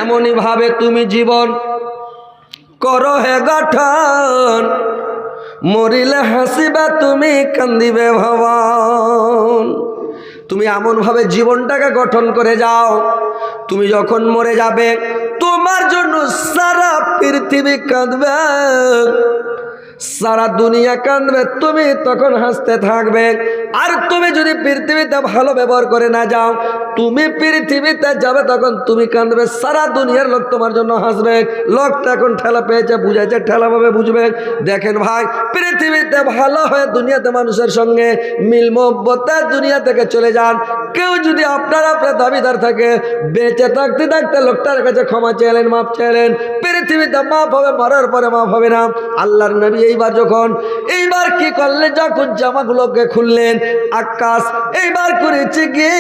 এমনই ভাবে তুমি জীবন করো হে গঠন, মরিলে হাসিবা তুমি কান্দিবে ভবন। তুমি এমন ভাবে জীবনটাকে গঠন করে যাও, তুমি যখন মরে যাবে তোমার জন্য সারা পৃথিবী কাঁদবে, সারা দুনিয়া কাঁদবে, তুমি তখন হাসতে থাকবে। আর তুমি যদি পৃথিবীতে ভালো ব্যবহার করে না যাও, তুমি পৃথিবীতে যাবে তখন তুমি কাঁদবে, সারা দুনিয়ার লোক তোমার জন্য হাসবে। লোকটা এখন ঠেলা পেয়েছে, বুঝাইছে, ঠেলা ভাবে বুঝবে। দেখেন ভাই, পৃথিবীতে ভালো হয়ে দুনিয়াতে মানুষের সঙ্গে মিল মহব্বতে দুনিয়া থেকে চলে যান। কেউ যদি আপনার দাবিদার থাকে, বেঁচে থাকতে থাকতে লোকটার কাছে ক্ষমা চাইলেন, মাপ চাইলেন, পৃথিবীতে মাপ হবে, মরার পরে মাপ হবে না। আল্লাহর নবী এইবার কি করলেন, যখন জামাগুলোকে খুললেন, আকাশ এইবার করেছে কি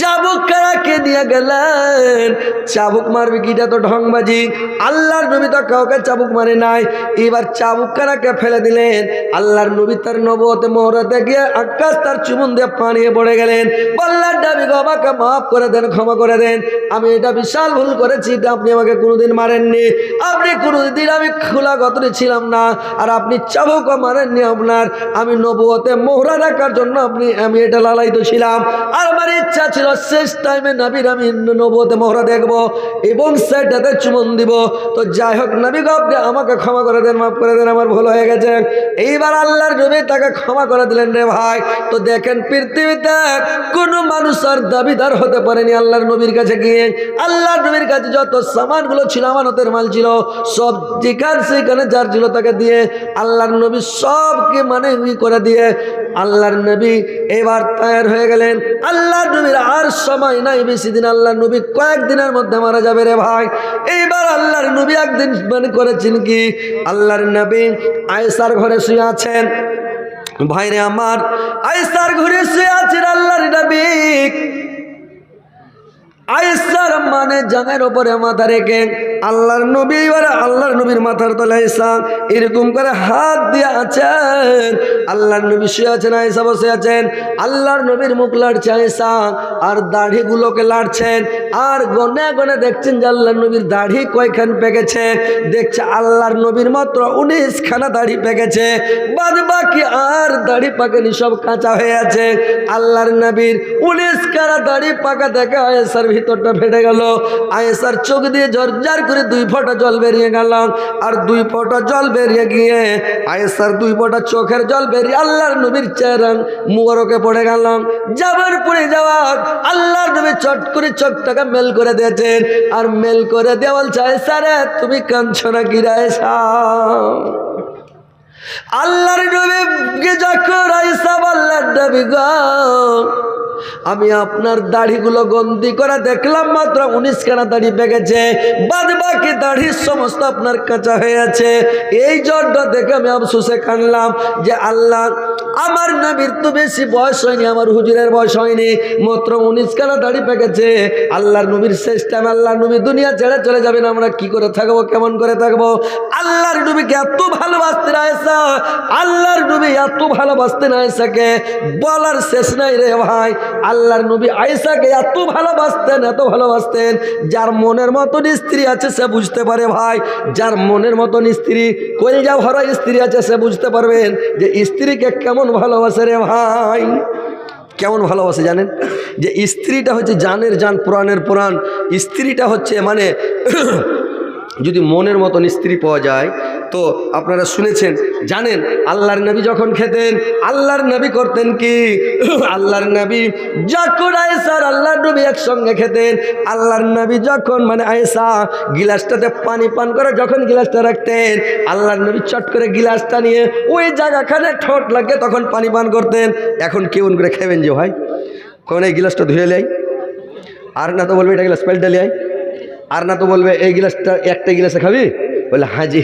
চাবুক কারাকে নিয়ে গেলেন। চাবুক মারবে কিটা তো ঢংবাজি, আল্লাহর নবী তো কাউকে চাবুক মারে নাই। এবার চাবুক কারাকে ফেলে দিলেন। আল্লাহর নবী তার নবুয়তে মোহরাতে গিয়ে আকাশ তার চুমুন দিয়ে পানিয়ে পড়ে গেলেন। বললেন, নবী গো, আমাকে মাফ করে দেন, ক্ষমা করে দেন, আমি এটা বিশাল ভুল করেছি। আপনি আমাকে কোনোদিন মারেননি, আপনি কোনোদিন আমি খোলা গতরে ছিলাম না, আর আপনি চাবুকও মারেননি। আপনার আমি নবুয়তে মোহরা রাখার জন্য আমি এটা লালায়িত ছিলাম, আর আমার ইচ্ছা ছিল শেষ টাইমে নবীর আমি নবুয়তে মোহরা দেখবো এবং সেটাতে চুমন দিব। তো যাই হোক নবী গো, আপনি আমাকে ক্ষমা করে দেন, মাফ করে দেন, আমার ভুল হয়ে গেছে। এইবার আল্লাহর নবী তাকে ক্ষমা করে দিলেন রে ভাই। তো দেখেন, পৃথিবীতে কোনো মানুষ আর দাবিদার হতে পারেনি আল্লাহর নবীর কাছে গিয়ে। আল্লাহর নবীর কাছে যত সামানগুলো ছিল, আমানতের মাল ছিল, সব যেখানে সেখানে যার ছিল তাকে দিয়ে আল্লাহর নবী সবকে মানে করে দিয়ে আল্লাহর নবী এবার তৈরি হয়ে গেলেন। আল্লাহর নবীর আর সময় নাই বেশি দিন, আল্লাহর নবী কয়েকদিনের মধ্যে মারা যাবে রে ভাই। এইবার আল্লাহর নবী একদিন মানে করেছেন কি, আল্লাহর নবী আয়েশার ঘরে শুয়ে আছেন। ভাইরে আমার, আয়েশার ঘরে শুয়ে আছেন আল্লাহর নবী। আয়েশার মানে জানের উপরে মাথা রেখে আল্লাহর নবী, এবারে আল্লাহর নবীর মাথার তলে আয়েশা এরকম করে হাত দিয়ে আছেন। আল্লাহর নবী শুয়ে আছেন, আয়েশা বসে আছেন। আল্লাহর নবীর মুখ লাড়ছে আয়েশা, আর দাড়িগুলোকে লাড়ছেন, আর গনে গনে দেখছেন যে আল্লাহর নবীর দাড়ি কয়খান পেকেছে। দেখছে আল্লাহর নবীর মাত্র 19 খানা দাড়ি পেকেছে, বাদ বাকি আর দাড়ি পাকেনি, সব কাঁচা হয়ে আছে। আল্লাহর নবীর 19 খানা দাড়ি পাকা দেখে আয়েশার ভিতরটা ফেটে গেল। আয়েশার চোখ দিয়ে ঝরঝর করে 2 ফোঁটা জল বেরিয়ে গেল, আর 2 ফোঁটা জল বেরিয়ে গিয়ে আয়েশার 2 ফোঁটা চোখের জল বেরিয়ে আল্লাহর নবীর চেহারা মুবারকে পড়ে গেল। যাবার পড়ে যাওয়া আল্লাহর নবী চট করে চোখটাকে মেল করে দিয়েছেন, আর মেল করে দেওয়া বলছে, আয়েশা রে, তুমি কাঁদছো না কি রে আয়েশা? আল্লাহর নবীকে যখন আয়েশা বললেন, নবী গো, আমি আপনার দাড়িগুলো গন্তি করে দেখলাম, মাত্র 19 খানা দাড়ি পেকেছে, বাদ বাকি দাড়ির সমস্ত আপনার কাঁচা হয়ে আছে। এই জন্য দেখে আমি আফসোসে কানলাম যে আল্লাহ, আমার নবীর তো বেশি বয়স হয়নি, আমার হুজুরের বয়স হয়নি, মাত্র 19 খানা দাড়ি পেকেছে। আল্লাহর নবীর শেষ টাইম, আল্লাহর নবী দুনিয়া ছেড়ে চলে যাবেন, আমরা কি করে থাকবো, কেমন করে থাকবো? আল্লাহর নবীকে এত ভালোবাসতেন আয়েশা, আল্লাহর নবী এত ভালোবাসতেন আয়েশাকে, বলার শেষ নাই রে ভাই। আল্লাহর নবী আয়েশাকে এত ভালোবাসতেন, এত ভালোবাসতেন, যার মনের মতন স্ত্রী আছে সে বুঝতে পারে ভাই, যার মনের মতন স্ত্রী, কলিজা ভরা স্ত্রী আছে সে বুঝতে পারবেন যে স্ত্রীকে কেমন ভালোবাসে রে ভাই। কেমন ভালোবাসে জানেন? যে স্ত্রীটা হচ্ছে জানের জান, পুরাণের পুরাণ। স্ত্রীটা হচ্ছে মানে যদি মনের মতন স্ত্রী পাওয়া যায় তো আপনারা শুনেছেন, জানেন আল্লাহর নবী যখন খেতেন, আল্লাহর নবী করতেন কি, আল্লাহর নবী যখন আয়েশা আল্লাহর নবী একসঙ্গে খেতেন, আল্লাহর নবী যখন মানে আয়েশা গিলাসটাতে পানি পান করে যখন গিলাসটা রাখতেন, আল্লাহর নবী চট করে গিলাসটা নিয়ে ওই জায়গাখানে ঠোঁট লাগে তখন পানি পান করতেন। এখন কেমন করে খাবেন যে ভাই, কোন এই গিলাসটা ধুয়ে লাই, আর না তো বলবে এটা গিলাস পাল্টে লাই, আর না তো বলবে এই গিলাসটা একটা গিলাসে খাবি, বলে হাজি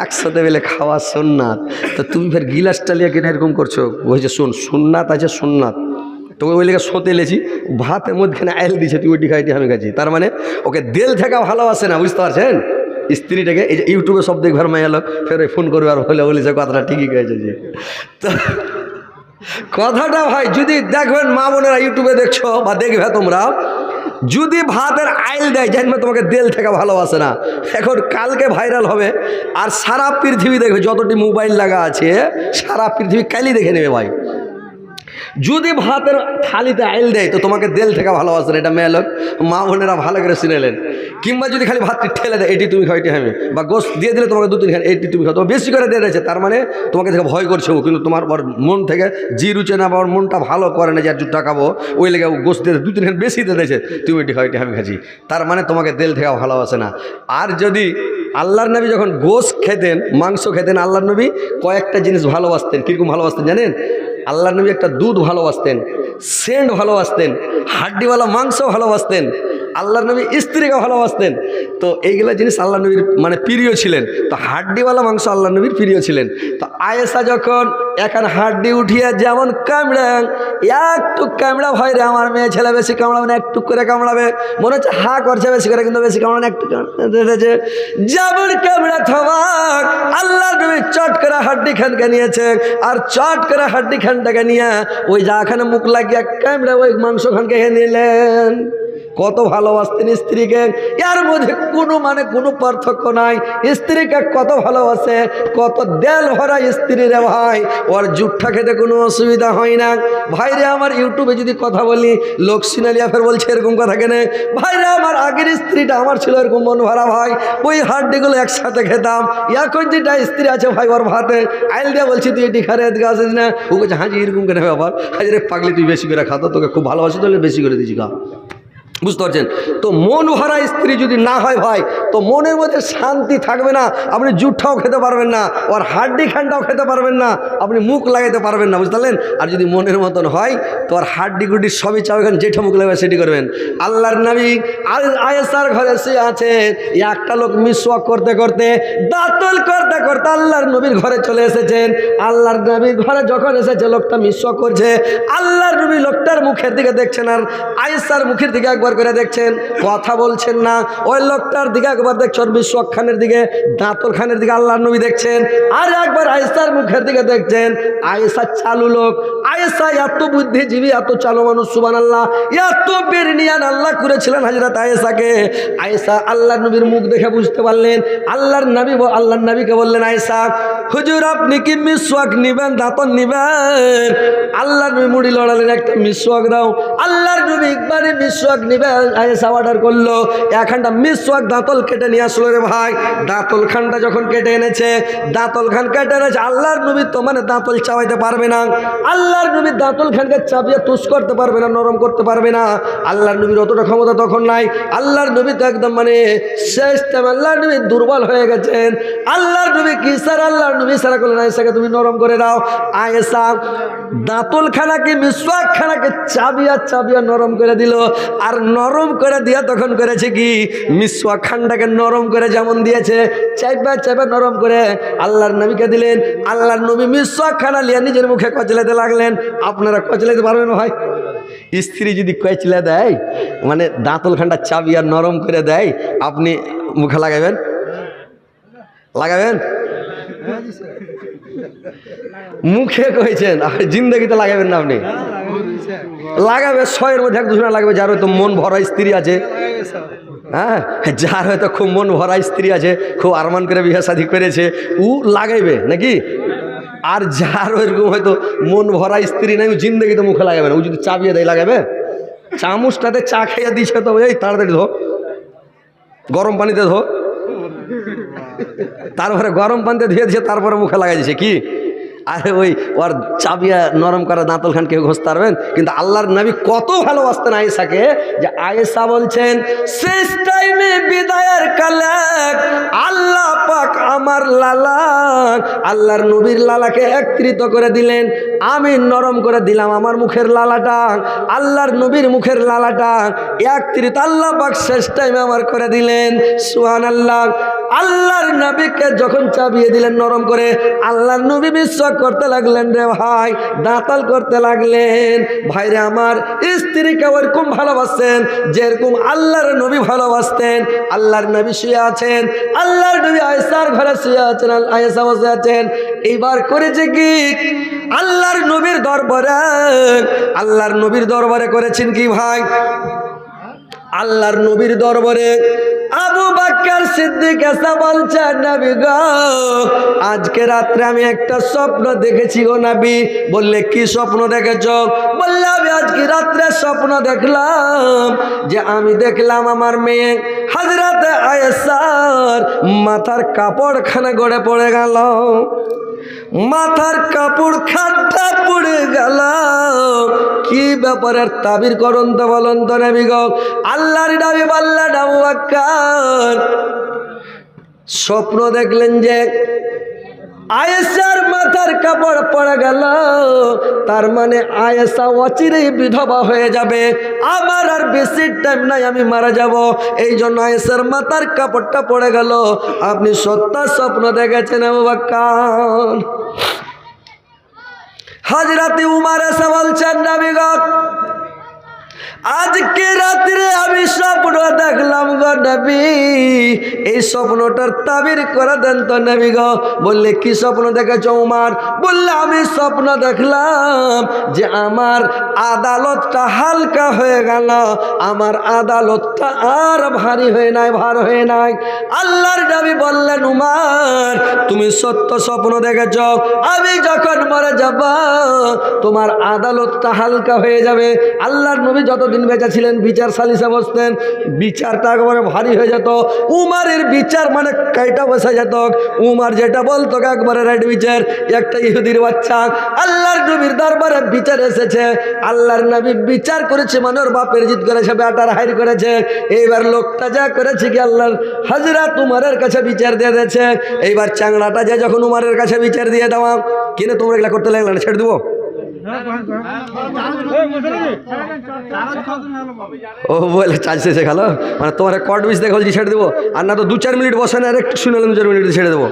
একসাথে বেলে খাওয়া সুন্নাত। তো তুমি ফের গিলাসটা লিয়ে কিনা এরকম করছো, বলছে সুন্নাত আছে সুন্নাত, তোকে ওই লেগে সোতে লেছি, ভাতের মধ্যখানে আইল দিছে, তুই ওইটি খাইটি আমি খাচ্ছি। তার মানে ওকে দিল থেকে ভালোবাসে না, বুঝতে পারছেন স্ত্রীটাকে। এই যে ইউটিউবে সব দেখবার মাইয়া লোক ফের ফোন করবে আর বলে বলেছে কথাটা ঠিকই গেছে যে। তো কথাটা ভাই যদি দেখবেন, মা বোনেরা ইউটিউবে দেখছো বা দেখবে তোমরা, যদি ভাতের আইল দেয় জানবে তোমাকে দিল থেকে ভালোবাসে না। এখন কালকে ভাইরাল হবে আর সারা পৃথিবী দেখবে, যতটি মোবাইল লাগা আছে সারা পৃথিবী কালই দেখে নেবে ভাই। যদি ভাতের থালিতে আইল দেয় তো তোমাকে দেল থেকে ভালোবাসে না। এটা মেয়ে লোক মা বোনেরা ভালো করে শুনেলেন। কিংবা যদি খালি ভাতটি ঠেলে দেয়, এটি তুমি খাও, এটি আমি, বা গোস দিয়ে দিলে তোমাকে 2-3 খান, এটি তুমি খাও, তো বেশি করে দিয়ে দিয়েছে, তার মানে তোমাকে দেখে ভয় করছে ও, কিন্তু তোমার মন থেকে জি রুচে না বা ওর মনটা ভালো করে না যে আর জুটটা খাবো, ওই লেগে ও গোস দিয়ে 2-3 খান বেশি দিয়ে দিয়েছে, তুমি এটি খাও, এটি আমি খাচ্ছি, তার মানে তোমাকে দেল থেকে ভালোবাসে না। আর যদি আল্লাহর নবী যখন গোস খেতেন, মাংস খেতেন, আল্লাহর নবী কয়েকটা জিনিস ভালোবাসতেন। কীরকম ভালোবাসতেন জানেন? আল্লাহর নবী একটা দুধ ভালোবাসতেন, সেন্ট ভালোবাসতেন, হাড্ডিওয়ালা মাংস ভালোবাসতেন, আল্লাহর নবী স্ত্রীকে ভালোবাসতেন। তো এইগুলো জিনিস আল্লাহ নবীর মানে প্রিয় ছিলেন। তো হাড্ডিওয়ালা মাংস আল্লাহ নবীর প্রিয় ছিলেন। তো আয়েশা যখন এখন হাড্ডি উঠিয়ে যেমন কামড়ান, একটু কামড়া ভয় রে আমার মেয়ে ছেলে বেশি কামড়াবে না, একটু করে কামড়াবে, মনে হচ্ছে হা করছে বেশি করে, কিন্তু বেশি কামড়ানো, একটু কামড়েছে, যেমন কামড়া থবাক আল্লাহ নবী চট করে হাড্ডি খানকে নিয়েছে, আর চট করে হাড্ডি খানটাকে নিয়ে ওই যাখানে মুখ লাগিয়ে কামড়া ওই মাংস খানকে নিলেন। কত ভালোবাসতেন স্ত্রীকে, এর মধ্যে কোনো পার্থক্য নাই। স্ত্রীকে কত ভালোবাসে, কত দেল ভরা স্ত্রী রে ভাই, ওর জুঠা খেতে কোনো অসুবিধা হয় না। ভাইরে আমার ইউটিউবে যদি কথা বলি, লোক সিনালিয়া ফের বলছে এরকম কথা কেন? ভাইরে আমার আগের স্ত্রীটা আমার ছিল এরকম মন ভরা ভাই, ওই হাড্ডিগুলো একসাথে খেতাম। এখন যেটা স্ত্রী আছে ভাই, ওর ভাতে আইল দিয়ে বলছি তুই এটি খারে এদিকে আসিস না, ও বলছে হাজি এরকম কেন ব্যাপার, হাজি রে পাগলি তুই বেশি করে খাতো, তোকে খুব ভালোবাসি তাহলে বেশি করে দিয়েছি খা। বুঝতে পারছেন? তো মন ভরা স্ত্রী যদি না হয় ভাই, তো মনের মধ্যে শান্তি থাকবে না। আপনি জুঠাও খেতে পারবেন না, ওর হাড্ডি খানটাও খেতে পারবেন না, আপনি মুখ লাগাইতে পারবেন না, বুঝতে পারলেন? আর যদি মনের মতন হয় তো আর হাড্ডি গুড্ডি সবই চাবেন, যেটা মুখ লাগবে সেটি করবেন। আল্লাহর নবী আয়েশার ঘরে শুয়ে আছেন, একটা লোক মিসওয়াক করতে করতে, দাঁতল করতে করতে আল্লাহর নবীর ঘরে চলে এসেছেন। আল্লাহর নবীর ঘরে যখন এসেছে, লোকটা মিসওয়াক করছে, আল্লাহর নবী লোকটার মুখের দিকে দেখছেন আর আয়েশার মুখের দিকে একবার করে দেখছেন, কথা বলছেন না। ওই লোকটার দিকে একবার দেখছেন, মিসওয়াক খানের দিকে, দাঁতল খানের দিকে আল্লাহর নবী দেখছেন, আর একবার আয়েশার মুখের দিকে দেখছেন। আয়েশা চালু লোক, আয়েশা এত বুদ্ধিজীবী, এত চালু মানুষ, সুবহানাল্লাহ, এত বেরনিয়ান আল্লাহ করেছিলেন হযরত আয়েশাকে। আয়েশা আল্লাহর নবীর মুখ দেখে বুঝতে পারলেন। আল্লাহর নবীকে বললেন, আয়েশা হুজুর আপনি কি মিসওয়াক নিবেন, দাঁতন নিবেন? আল্লাহর নবী মুড়ি লড়ালেন, একটা মিসওয়াক দাও। আল্লাহর নবী একবারে মিসওয়াক নিবেন, আয়েশা অর্ডার করলো, এখানটা মিসওয়াক দাঁতল কেটে নিয়ে আসলো রে ভাই। দাঁতল খানটা যখন কেটে এনেছে, দাঁতল খান কেটে এনেছে, আল্লাহর নবী তো মানে দাঁতল চাবাইতে পারবে না, আল্লাহর নবী দাঁতল খানকে চাপিয়ে তুষ করতে পারবে না, নরম করতে পারবে না। আল্লাহর নবীর অতটা ক্ষমতা তখন নাই। আল্লাহর নবী তো একদম মানে শেষ টাইম, আল্লাহর নবী দুর্বল হয়ে গেছেন। আল্লাহর নবী কি স্যার, আল্লাহর নবী সারা করলেন, আয়েশাকে তুমি নরম করে দাও। আয়েশা দাঁতল খানাকে, মিসওয়াক খানাকে চাবিয়া নরম করে দিল। আর নরম করে দিয়া তখন করেছে কি, মিসওয়াক খানটাকে নরম করে যেমন দিয়েছে, চাইবা নরম করে আল্লাহর নবীকে দিলেন। আল্লাহর নবী মিসওয়াক খানা লিয়ে নিজের মুখে কচলাতে লাগলেন। আপনারা কচলাতে পারবেন ভাই? স্ত্রী যদি কচলা দেয়, মানে দাঁতল খানটা চাবিয়া নরম করে দেয়, আপনি মুখে লাগাবেন? মুখে কইছেন, আর জিন্দগিতে লাগাবেন না? আপনি লাগাবে, 100-এর মধ্যে 1-2 লাগবে, যার হয়তো মন ভরা স্ত্রী আছে, হ্যাঁ, যার হয়তো খুব মন ভরা স্ত্রী আছে, খুব আরমান করে বিয়ে শাদী করেছে, ও লাগাইবে নাকি? আর যার ওইরকম হয়তো মন ভরা স্ত্রী নাই, ও জিন্দগিতে মুখে লাগাবে না। ও যদি চাবিয়ে দেয় লাগাবে। চামচটাতে চা খাইয়া দিচ্ছে তো, এই তাড়াতাড়ি ধো, গরম পানিতে ধো, তারপরে গরম পানিতে ধুয়ে দিচ্ছে, তারপরে মুখে লাগাই দিচ্ছে কি? আরে ওই ওর চাবিয়া নরম করা দাঁতল খান কেউ ঘষতে পারবেন? কিন্তু আল্লাহর নবী কত ভালোবাসতেন আয়েশাকে, যে আয়েশা বলছেন শেষ টাইমে বিদায়ের কালে আল্লাহ পাক আমার লালা, আল্লাহর নবীর লালাকে একত্রিত করে দিলেন, আমি নরম করে দিলাম আমার মুখের লালাটা, আল্লাহর নবীর মুখের লালাটা একত্রিত আল্লাহ পাক শেষ টাইমে আমার করে দিলেন। সুবহানাল্লাহ। আল্লাহর নবীকে যখন চাবিয়ে দিলেন নরম করে, আল্লাহর নবী মিসওয়াক করতে লাগলেন রে ভাই, দাঁতাল করতে লাগলেন। ভাইরে আমার, স্ত্রীকে ওরকম ভালোবাসতেন যেরকম আল্লাহর নবী ভালোবাসতেন। আল্লাহর নবী শুয়ে আছেন, আল্লাহর নবী আয়েশার ঘরে শুয়ে আছেন, আয়েশা বসে আছেন। এইবার করেছে কি, আল্লাহর নবীর দরবারে করেছেন কি ভাই, আল্লাহর নবীর দরবারে আবু বকর সিদ্দিক এসে বলছেন, নবী গো, আজকে রাত্রে আমি একটা স্বপ্ন দেখেছি গো নবী। বললে কি স্বপ্ন দেখেছো? বললে আমি আজকে রাত্রে স্বপ্ন দেখলাম যে আমি দেখলাম আমার মেয়ে হযরত আয়েশার মাথার কাপড়খানা গড়ে পড়ে গেল, মাথার কাপড় খানটা পড়ে গেল। কি ব্যাপারের তাবির করুন তো বলুন তো নবী গো। আল্লাহর নবী বললেন, আবু বকর স্বপ্ন দেখলেন যে আয়েশার মাথার কাপড় পড়ে গেল, তার মানে আয়েশা অচিরেই বিধবা হয়ে যাবে, আমার আর বেশি টাইম নাই, আমি মারা যাব। এই জন্য আয়েশার মাথার কাপড়টা পড়ে গেল। আপনি সত্য স্বপ্ন দেখেছেন আবু বকর। হযরত উমর এসে বলছেন, নবী গো, আজকে রাত্রে আমি স্বপ্ন দেখলাম গো নবী, এই স্বপ্নটার তাবির করে দেন তো নবী গো। বললে কি স্বপ্ন দেখেছো উমর? বললে আমি স্বপ্ন দেখলাম যে আমার আদালতটা হালকা হয়ে গেল, আমার আদালতটা আর ভারী হয়ে নাই, ভার হয়ে নাই। আল্লাহর নবী বললেন, উমর তুমি সত্য স্বপ্ন দেখেছ, আমি যখন মরে যাব তোমার আদালতটা হালকা হয়ে যাবে। আল্লাহর নবী যতদিন বেঁচে ছিলেন বিচার সালিসে বসতেন, বিচারটা একেবারে ভারী হয়ে যেত। উমারের বিচার মানে কাইটা বসে যেত। উমার যেটা বলতো একবারে রাইট বিচার। একটা ইহুদির বাচ্চা আল্লাহর নবীর দরবারে বিচার এসেছে, আল্লাহর নবী বিচার করেছে, মানে ওর বাপের জিত করেছে, বেটার হাইর করেছে। এইবার লোকটা যা করেছে কি আল্লাহর হযরত উমারের কাছে বিচার দিয়ে দিয়েছে। এইবার চাংড়াটা যে যখন উমারের কাছে বিচার দিয়ে দেওয়া, কিনে তোমরা এগুলা করতে লাগলে ছেড়ে দেবো। ও বলে চার্জ শেষে খালো, মানে তোমার কট বিষ দেখে বলছি ছেড়ে দেবো, আর না তো 2-4 মিনিট বসে না, আর একটু শুনে 2-4 মিনিট ছেড়ে দেবো।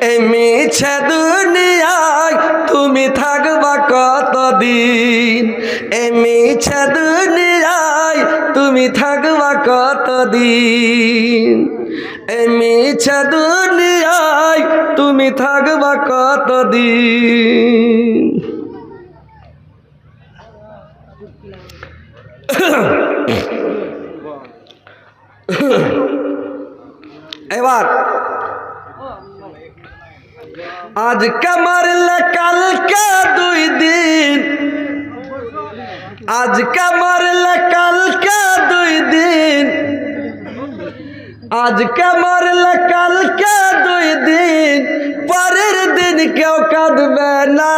এই মিছে দুনিয়ায় তুমি থাকবা কতদিন, এই মিছে দুনিয়ায় তুমি থাকবা কতদিন, এই মিছে দুনিয়ায় তুমি থাকবা কতদিন। এবার আজকে মারলে কালকে 2 দিন, আজকে মারলে কালকে 2 দিন, আজকে মারলে কালকে 2 দিন, পরের দিন কেউ কাঁদবে না।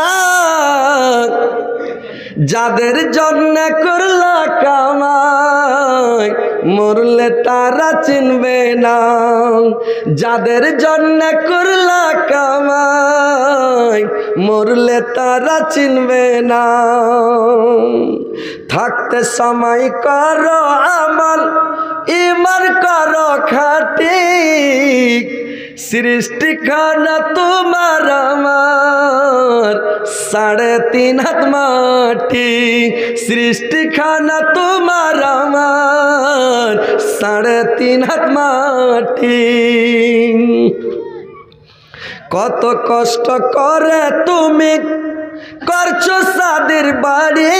যাদের জন্য করলা কামাই মরলে তারা চিনবে না, যাদের জন্য করলা কামাই মরলে তারা চিনবে না। থাকতে সময় করো আমল, ঈমান করো খাঁটি, সৃষ্টিখানা তোমার আমার 3.5 হাত মাটি, সৃষ্টিখানা তোমার আমার 3.5 হাত মাটি। কত কষ্ট করে তুমি করছো সাদের বাড়ি,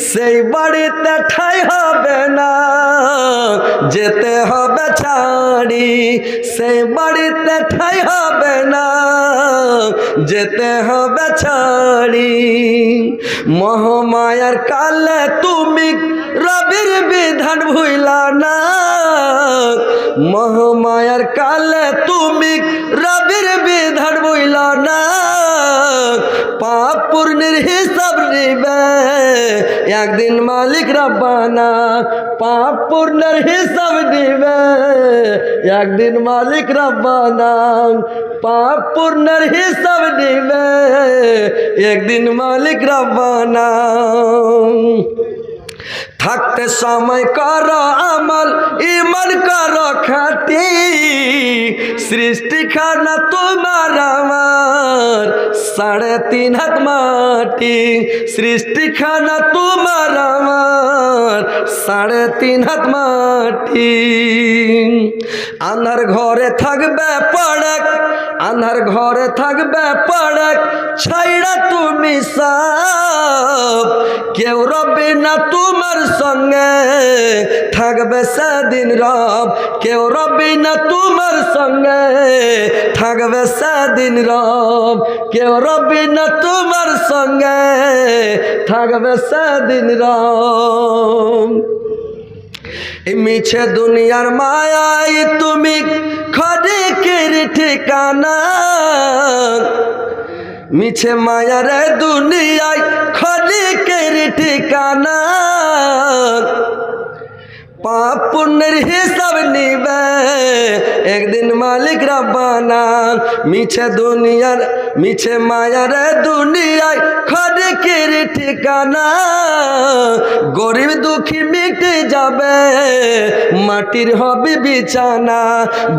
সেই বাড়িতে ঠাই হবে না, যেতে হবে ছাড়ি, সেই বাড়িতে ঠাই হবে না, যেতে হবে ছাড়ি। মহামায়ার কালে তুমি রবির বিধান ভুইলা না, মহামায়ার কালে তুমি রবির বিধান ভুইলা না। পাপ পুণ্যের হিসাব নিবে একদিন মালিক রব্বানা, পাপ পুণ্যের হিসাব নিবে একদিন মালিক রব্বানা, পাপ পুণ্যের হিসাব নিবে একদিন মালিক রব্বানা। থাকতে সময় করো আমল, ঈমান করো খাঁটি, সৃষ্টিখানা তোমার আমার 3.5 হাত মাটি, সৃষ্টিখানা তোমার আমার 3.5 হাত মাটি। আন্ধার ঘরে থাকবে পড়ে আন্ধার ঘরে থাকবে পড়ে ছাইড়া তুমি সব কেউ রবে না তোমার সঙ্গে থাকবে সেদিন রব কেউ রবে না তোমার সঙ্গে থাকবে সেদিন রব কেউ রবে না তোমার সঙ্গে থাকবে সেদিন রব এই মিছে দুনিয়ার মায়ায় তুমি খড়িকের ঠিকানা মিছে মায়ার দুনিয়ায় খড়িকের ঠিকানা পাপ পুণ্যের হিসাব নিবে একদিন মালিক রাব্বানা মিছে দুনিয়ার মিছে মায়ার দুনিয়ায় খড়িকের ঠিকানা গরিব দুঃখী মিটে যাবে মাটির হবে বিছানা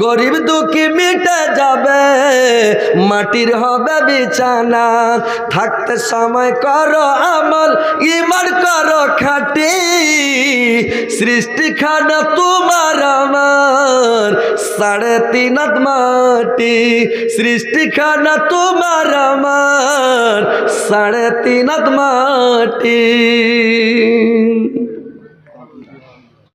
গরিব দুঃখী মিটে যাবে মাটির হবে বিছানা থাকতে সময় করো আমল ঈমান করো খাঁটি সৃষ্টি খানা তোমার আমার 3.5 হাত মাটি সৃষ্টি খানা তোমার আমার 3.5 হাত মাটি